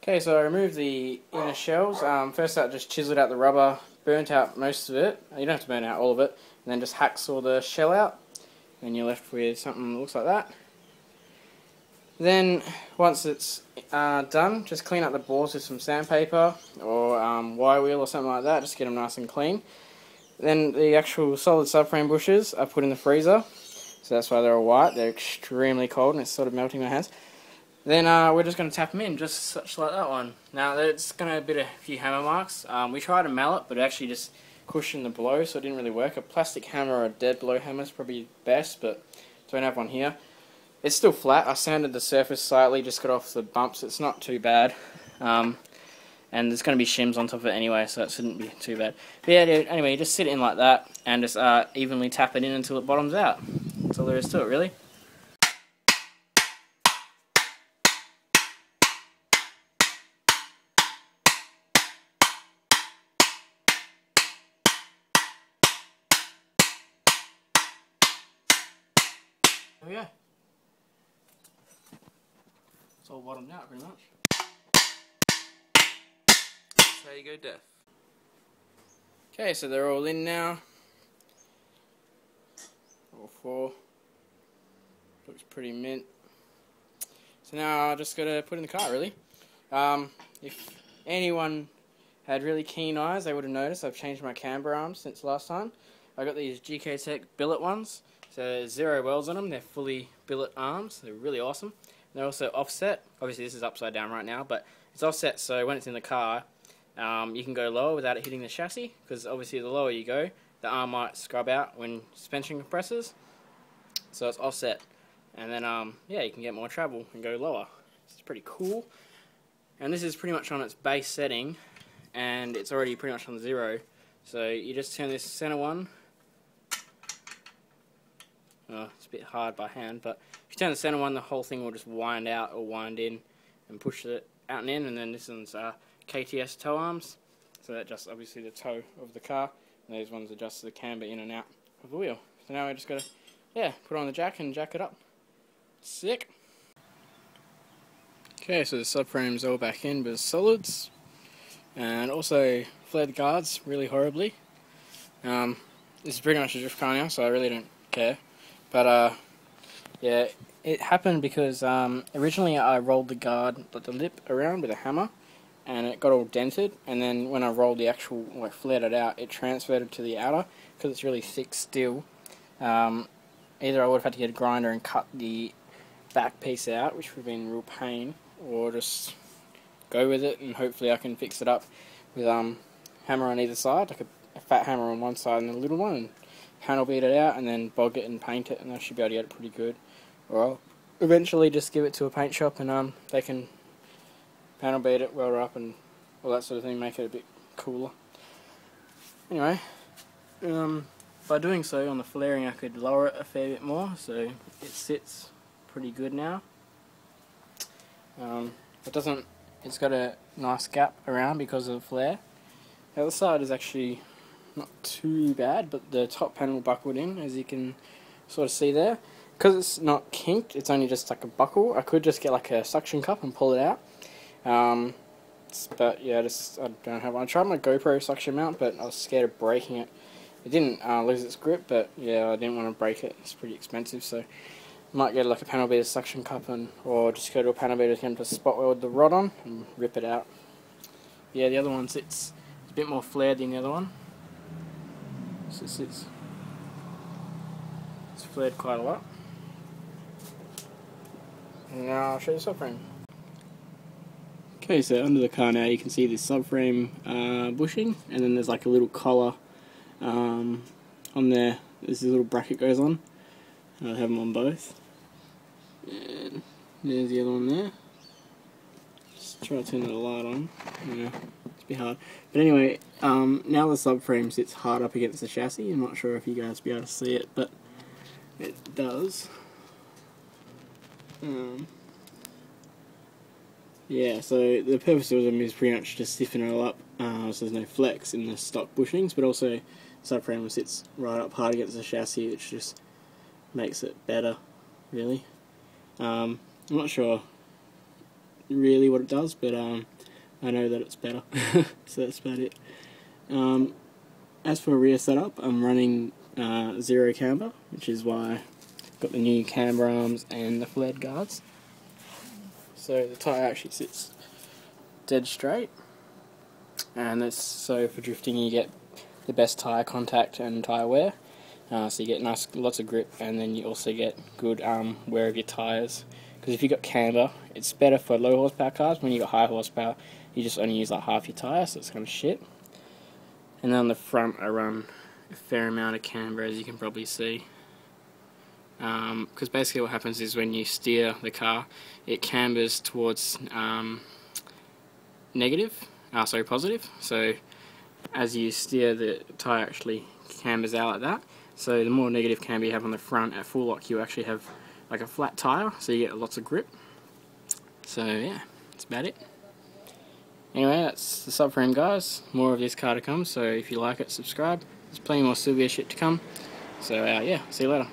Okay, so I removed the inner shells. First I just chiseled out the rubber, burnt out most of it. You don't have to burn out all of it. And then just hacksaw the shell out. And you're left with something that looks like that. Then, once it's done, just clean up the balls with some sandpaper or wire wheel or something like that. Just get them nice and clean. Then the actual solid subframe bushes I put in the freezer. So that's why they're all white. They're extremely cold and it's sort of melting my hands. Then we're just going to tap them in, just such like that one. Now it's going to be a few hammer marks. We tried a mallet, but it actually just cushioned the blow, so it didn't really work. A plastic hammer or a dead blow hammer is probably best, but don't have one here. It's still flat. I sanded the surface slightly, just got off the bumps. It's not too bad. And there's going to be shims on top of it anyway, so it shouldn't be too bad. But yeah, anyway, you just sit it in like that and just evenly tap it in until it bottoms out. That's all there is to it, really. There we go. It's all bottomed out pretty much. That's how you go deaf. Okay, so they're all in now. All four. Looks pretty mint. So now I just gotta put in the car, really. If anyone had really keen eyes, they would have noticed I've changed my camber arms since last time. I got these GK Tech billet ones. So there's 0 welds on them. They're fully billet arms. They're really awesome. They're also offset. Obviously this is upside down right now, but it's offset so when it's in the car, you can go lower without it hitting the chassis, because obviously the lower you go, the arm might scrub out when suspension compresses. So it's offset. And then, yeah, you can get more travel and go lower. It's pretty cool. And this is pretty much on its base setting, and it's already pretty much on 0. So you just turn this center one. It's a bit hard by hand, but if you turn the center one, the whole thing will just wind out or wind in and push it out and in. And then this one's KTS toe arms, so that adjusts obviously the toe of the car, and these ones adjust the camber in and out of the wheel. So now we just gotta, yeah, put on the jack and jack it up. Sick. Okay, so the subframe's all back in with solids, and also flared guards really horribly. This is pretty much a drift car now, so I really don't care. But yeah, it happened because originally I rolled the guard, the lip around with a hammer, and it got all dented. And then when I rolled the actual, like, flared it out, it transferred it to the outer because it's really thick steel. Either I would have had to get a grinder and cut the back piece out, which would have been a real pain, or just go with it and hopefully I can fix it up with hammer on either side, like a fat hammer on one side and a little one. And panel beat it out and then bog it and paint it, and I should be able to get it pretty good. Or I'll eventually just give it to a paint shop and they can panel beat it, weld it up and all that sort of thing, make it a bit cooler. Anyway, by doing so on the flaring I could lower it a fair bit more, so it sits pretty good now. It's got a nice gap around because of the flare. The other side is actually not too bad, but the top panel buckled in, as you can sort of see there. Because it's not kinked, it's only just like a buckle. I could just get like a suction cup and pull it out. But yeah, I don't have one. I tried my GoPro suction mount, but I was scared of breaking it. It didn't lose its grip, but yeah, I didn't want to break it. It's pretty expensive, so I might get like a panel beater suction cup, or just go to a panel beater and to spot weld the rod on and rip it out. Yeah, the other one sits a bit more flared than the other one. So it's flared quite a lot. And now I'll show you the subframe. Okay, so under the car now you can see this subframe bushing, and then there's like a little collar on there. This little bracket goes on. I have them on both. And there's the other one there. Just try to turn the light on. Yeah, it's a bit hard. But anyway, now the subframe sits hard up against the chassis. I'm not sure if you guys will be able to see it, but it does. Yeah, so the purpose of them is pretty much to stiffen it all up, so there's no flex in the stock bushings, but also the subframe sits right up hard against the chassis, which just makes it better, really. I'm not sure really what it does, but I know that it's better. So that's about it. As for rear setup, I'm running zero camber, which is why I've got the new camber arms and the flared guards. So the tyre actually sits dead straight, and that's so for drifting you get the best tyre contact and tyre wear. So you get lots of grip, and then you also get good wear of your tyres. Because if you got camber, it's better for low horsepower cars. When you got high horsepower, you just only use like half your tyre, so it's kind of shit. And then on the front, I run a fair amount of camber, as you can probably see. Because basically what happens is when you steer the car, it cambers towards positive. So as you steer, the tyre actually cambers out like that. So the more negative camber you have on the front, at full lock you actually have like a flat tyre, so you get lots of grip. So yeah, that's about it. Anyway, that's the subframe, guys. More of this car to come, so if you like it, subscribe. There's plenty more Silvia shit to come. So yeah, see you later.